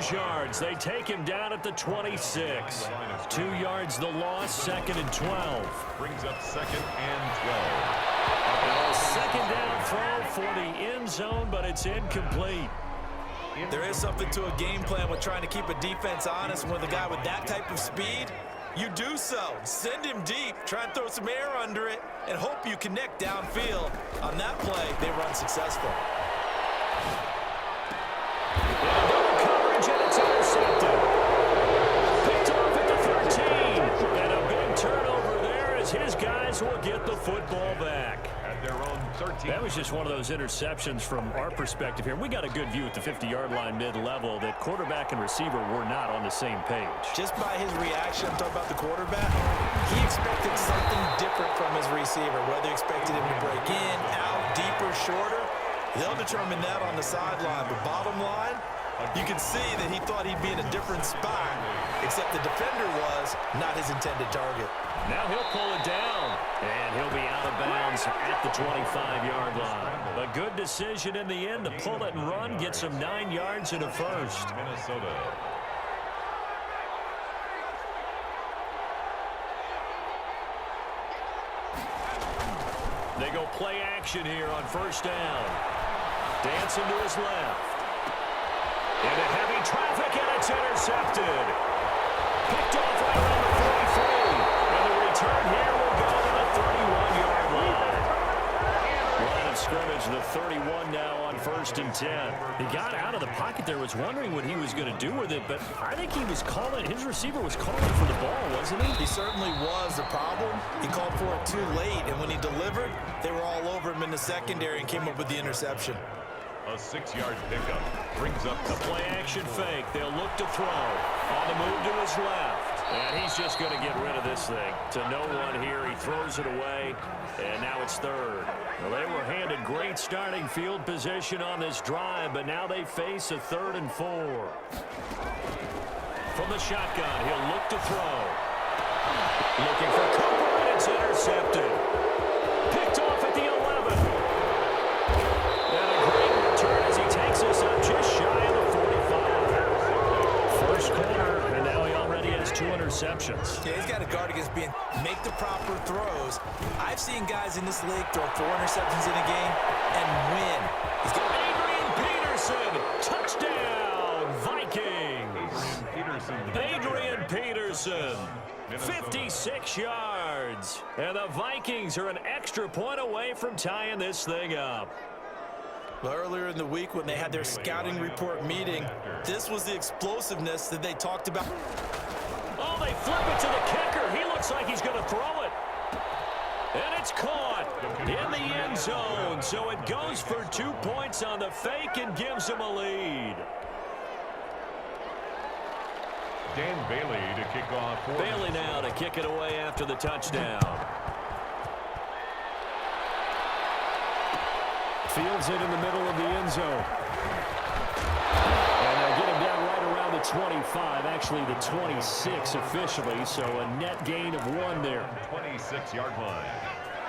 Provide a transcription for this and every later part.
lose yards. They take him down at the 26. 2 yards the loss, 2nd and 12. Brings up 2nd and 12. A second down throw for the end zone, but it's incomplete. There is something to a game plan with trying to keep a defense honest. With a guy with that type of speed, you do so. Send him deep, try and throw some air under it, and hope you connect downfield. On that play, they run successful. Double coverage, and it's intercepted. Picked off at the 13. And a big turnover there as his guys will get the football back. At their own 13. That was just one of those interceptions from our perspective here. We got a good view at the 50-yard line mid-level that quarterback and receiver were not on the same page. Just by his reaction, I'm talking about the quarterback, he expected something different from his receiver, whether he expected him to break in, out, deeper, shorter. They'll determine that on the sideline. But bottom line, you can see that he thought he'd be in a different spot, except the defender was not his intended target. Now he'll pull it down, and he'll be out of bounds at the 25-yard line. A good decision in the end to pull it and run, get some 9 yards and a first. Minnesota. They go play action here on first down. Dancing to his left. Into heavy traffic, and it's intercepted. Picked off right around the 43. And the return here will go to the 31-yard line. Line of scrimmage, the 31 now on 1st and 10. He got out of the pocket there, was wondering what he was going to do with it, but I think he was calling, his receiver was calling for the ball, wasn't he? He certainly was. The problem, he called for it too late, and when he delivered, they were all over him in the secondary and came up with the interception. A 6-yard pickup brings up a play-action fake. They'll look to throw. On the move to his left. And he's just going to get rid of this thing. To no one here. He throws it away. And now it's 3rd. Well, they were handed great starting field position on this drive, but now they face a 3rd and 4. From the shotgun, he'll look to throw. Looking for Cooper, and it's intercepted. Picked off at the 11. And a great return as he takes us up just shy of the 45. First quarter, and now he already has 2 interceptions. Yeah, he's got to guard against being make the proper throws. I've seen guys in this league throw 4 interceptions in a game and win. He's got Adrian Peterson, touchdown, Vikings. Adrian Peterson, 56 yards. And the Vikings are an extra point away from tying this thing up. Well, earlier in the week when they had their scouting report meeting, this was the explosiveness that they talked about. Oh, they flip it to the kicker. He looks like he's going to throw it. And it's caught in the end zone. So it goes for 2 points on the fake and gives them a lead. Dan Bailey to kick off. Bailey now to kick it away after the touchdown. Fields it in the middle of the end zone. And they'll get him down right around the 25, actually the 26 officially, so a net gain of 1 there. 26-yard line.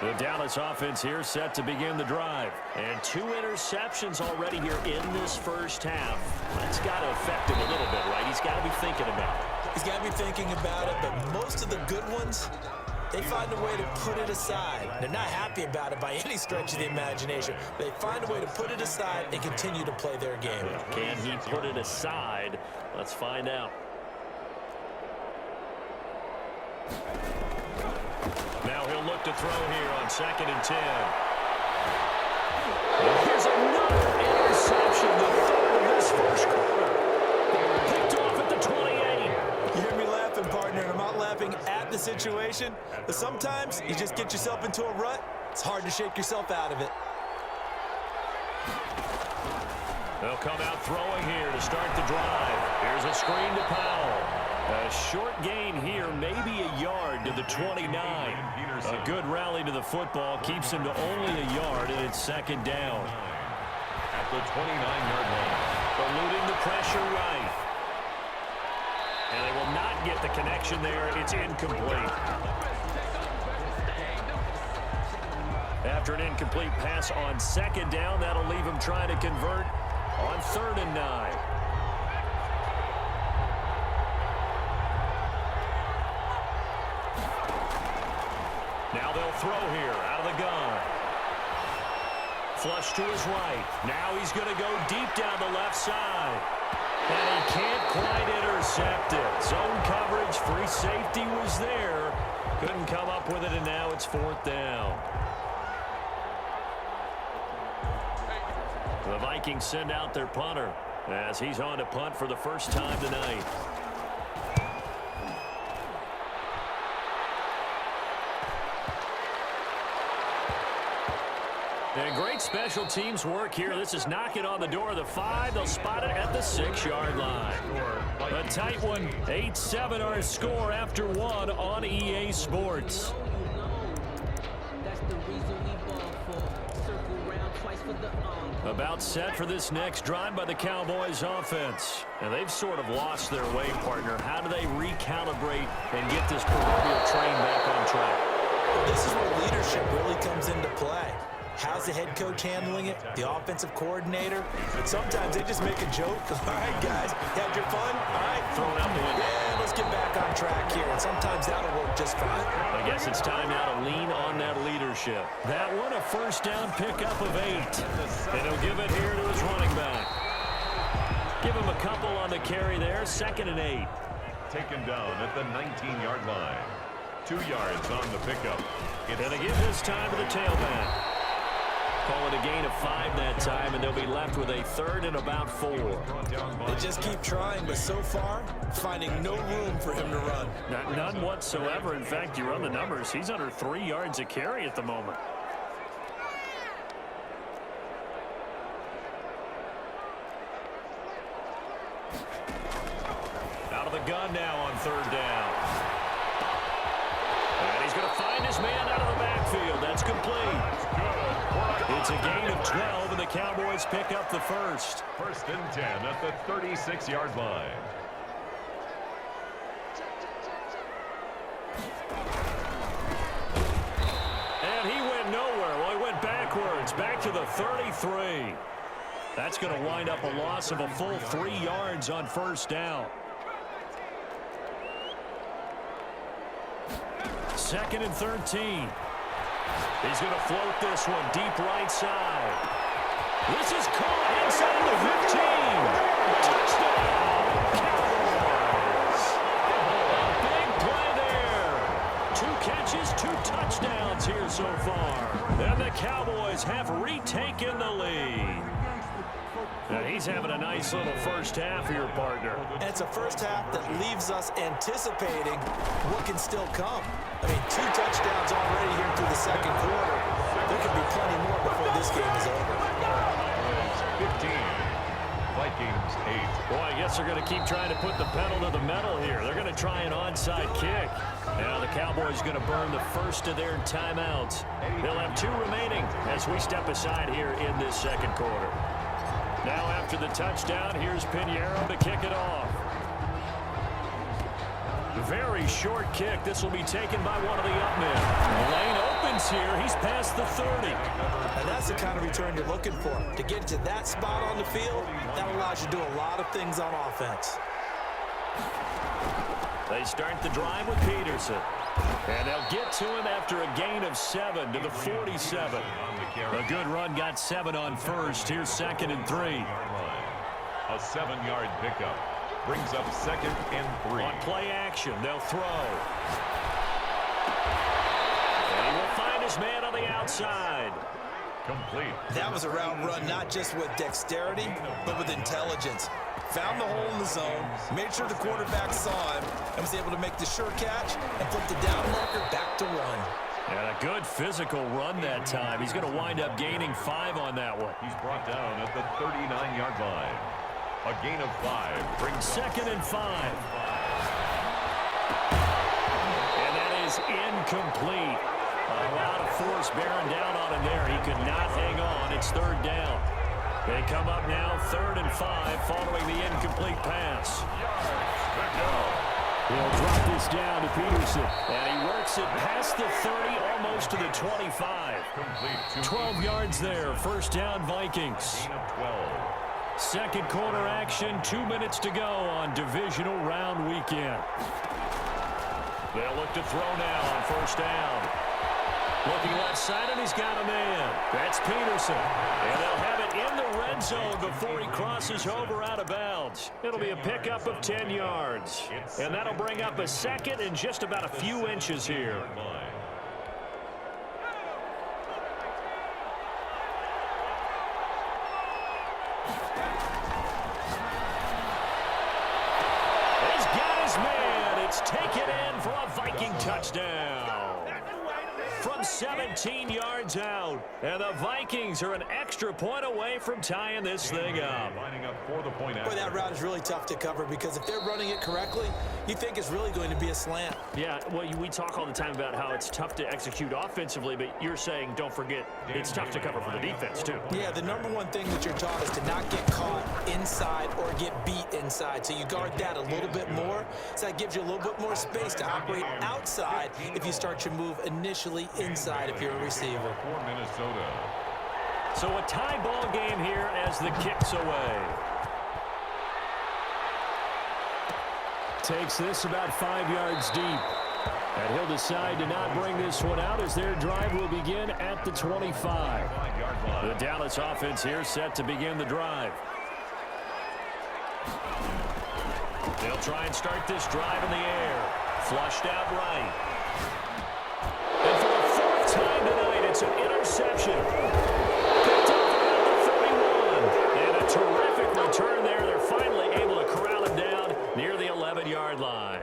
The Dallas offense here set to begin the drive. And 2 interceptions already here in this first half. That's got to affect him a little bit, right? He's got to be thinking about it. He's got to be thinking about it, but most of the good ones, they find a way to put it aside. They're not happy about it by any stretch of the imagination. They find a way to put it aside and continue to play their game. Can he put it aside? Let's find out. Now he'll look to throw here on 2nd and 10. And here's another interception, the 3rd of this first quarter. Picked off at the 28. You hear me laughing, partner, and I'm not laughing at the situation, but sometimes you just get yourself into a rut. It's hard to shake yourself out of it. They'll come out throwing here to start the drive. Here's a screen to Powell. A short gain here, maybe a yard to the 29. A good rally to the football keeps him to only a yard, and it's 2nd down. At the 29-yard line. Eluding the pressure right. And they will not get the connection there. It's incomplete. After an incomplete pass on 2nd down, that'll leave him trying to convert on 3rd and 9. Now they'll throw here out of the gun. Flush to his right. Now he's going to go deep down the left side. And he can't quite intercept it. Zone coverage, free safety was there. Couldn't come up with it, and now it's 4th down. The Vikings send out their punter as he's on to punt for the first time tonight. And great special teams work here. This is knocking on the door of the 5. They'll spot it at the 6-yard line. A tight one. 8-7 our score after 1 on EA Sports. About set for this next drive by the Cowboys offense. And they've sort of lost their way, partner. How do they recalibrate and get this proverbial train back on track? Well, this is where leadership really comes into play. How's the head coach handling it? The offensive coordinator? Sometimes they just make a joke. All right, guys, had your fun? All right, throw it out the window. Yeah, let's get back on track here. And sometimes that'll work just fine. I guess it's time now to lean on that leadership. That one, a first down pickup of 8. And he'll give it here to his running back. Give him a couple on the carry there. 2nd and 8. Taken down at the 19-yard line. 2 yards on the pickup. And they give this time to the tailback. Call it a gain of 5 that time, and they'll be left with a 3rd and about 4. They just keep trying, but so far, finding no room for him to run. None whatsoever. In fact, you run the numbers. He's under 3 yards a carry at the moment. Out of the gun now on 3rd down. And he's going to find his man out of the backfield. That's complete. It's a gain of 12, and the Cowboys pick up the first. 1st and 10 at the 36-yard line. And he went nowhere. Well, he went backwards, back to the 33. That's going to wind up a loss of a full 3 yards on 1st down. 2nd and 13. He's going to float this one deep right side. This is caught inside the 15. Touchdown, Cowboys. A big play there. 2 catches, 2 touchdowns here so far. And the Cowboys have retaken the lead. Now he's having a nice little first half here, partner. And it's a first half that leaves us anticipating what can still come. I mean, 2 touchdowns already here through the 2nd quarter. There could be plenty more before this game is over. 15. Vikings 8. Boy, I guess they're going to keep trying to put the pedal to the metal here. They're going to try an onside kick. Now the Cowboys going to burn the first of their timeouts. They'll have 2 remaining as we step aside here in this 2nd quarter. Now after the touchdown, here's Pinheiro to kick it off. Very short kick. This will be taken by one of the up men. Lane opens here. He's past the 30. And that's the kind of return you're looking for. To get to that spot on the field, that allows you to do a lot of things on offense. They start the drive with Peterson. And they'll get to him after a gain of 7 to the 47. A good run, got 7 on first. Here's 2nd and 3. A 7-yard pickup brings up 2nd and 3. On play action, they'll throw. And he will find his man on the outside. Complete. That was a route run not just with dexterity, but with intelligence. Found the hole in the zone, made sure the quarterback saw him, and was able to make the sure catch and flip the down marker back to 1. And a good physical run that time. He's going to wind up gaining 5 on that one. He's brought down at the 39-yard line. A gain of 5 brings 2nd and 5. And that is incomplete. A lot of force bearing down on him there. He could not hang on. It's 3rd down. They come up now 3rd and 5 following the incomplete pass. He'll drop this down to Peterson. And he works it past the 30, almost to the 25. 12 yards there. First down, Vikings. Gain of 12. 2nd quarter action, 2 minutes to go on divisional round weekend. They'll look to throw now on first down. Looking left side, and he's got a man. That's Peterson. And they'll have it in the red zone before he crosses over out of bounds. It'll be a pickup of 10 yards. And that'll bring up a second and just about a few inches here. He's got his man. It's taken in for a Viking touchdown. From 17 yards out. And the Vikings are an extra point away from tying this thing up. Boy, that route is really tough to cover because if they're running it correctly, you think it's really going to be a slant. Yeah, well, we talk all the time about how it's tough to execute offensively, but you're saying, don't forget, it's tough to cover for the defense, too. Yeah, the number one thing that you're taught is to not get caught inside or get beat inside. So you guard that a little bit more. So that gives you a little bit more space to operate outside if you start your move initially inside if you're a receiver. For Minnesota. So a tie ball game here as the kick's away. Takes this about 5 yards deep. And he'll decide to not bring this one out as their drive will begin at the 25. The Dallas offense here set to begin the drive. They'll try and start this drive in the air. Flushed out right. And for the fourth time tonight, it's an interception. Picked up around the 31. And a terrific return there. They're finally able to corral him down near the 11-yard line.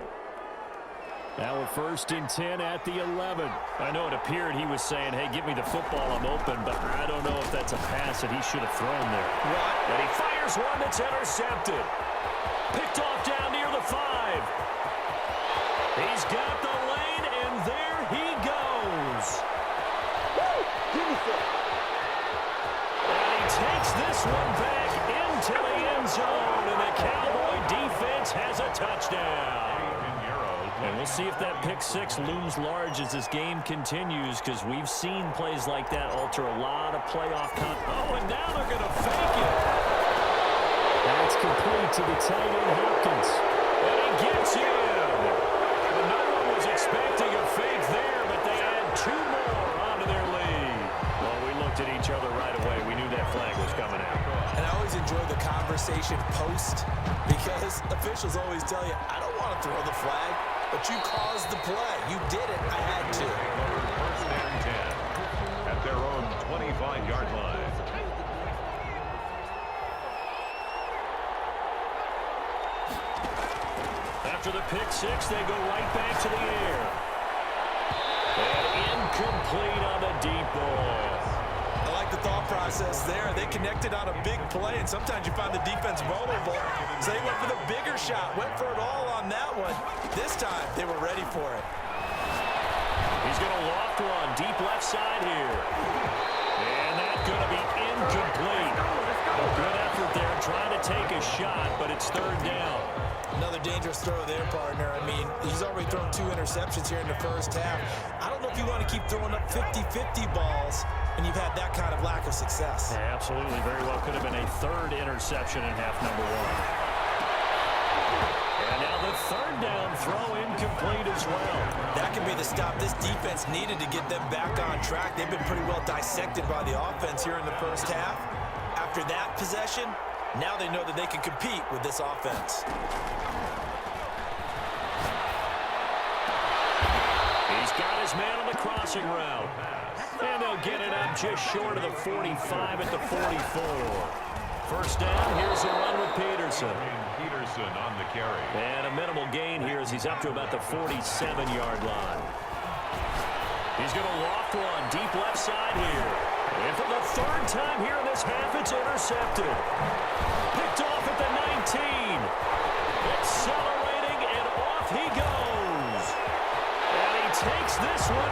Now a 1st and 10 at the 11. I know it appeared he was saying, hey, give me the football, I'm open, but I don't know if that's a pass that he should have thrown there. And he fires one that's intercepted. Picked off down near the 5. He's got the lane, and there he goes. And he takes this one back into the end zone, and the Cowboy defense has a touchdown. And we'll see if that pick six looms large as this game continues, because we've seen plays like that alter a lot of playoff Oh, and now they're going to fake it. That's complete to the tight end, Hopkins. And he gets in. Well, no one was expecting a fake there, but they add 2 more onto their lead. Well, we looked at each other right away. We knew that flag was coming out. And I always enjoy the conversation post because officials always tell you, I don't want to throw the flag, but you caused the play. You did it. I had to. 1st and 10 at their own 25-yard line. After the pick six, they go right back to the air. And incomplete on the deep ball. I like the thought process there. They connected on a big play, and sometimes you find the defense vulnerable. So they went for the bigger shot, went for it all on that one. This time, they were ready for it. He's going to loft one deep left side here. And that's going to be incomplete. A good effort there trying to take a shot, but it's 3rd down. Another dangerous throw there, partner. I mean, he's already thrown 2 interceptions here in the first half. I don't know if you want to keep throwing up 50-50 balls when you've had that kind of lack of success. Yeah, absolutely. Very well could have been a 3rd interception in half number 1. And now the 3rd down throw incomplete as well. That could be the stop this defense needed to get them back on track. They've been pretty well dissected by the offense here in the first half. After that possession, now they know that they can compete with this offense. He's got his man on the crossing route. And they'll get it up just short of the 45 at the 44. 1st down, here's a run with Peterson. Peterson on the carry. And a minimal gain here as he's up to about the 47-yard line. He's going to loft one deep left side here. And for the 3rd time here in this half, it's intercepted. Picked off at the 19. Accelerating, and off he goes. And he takes this one.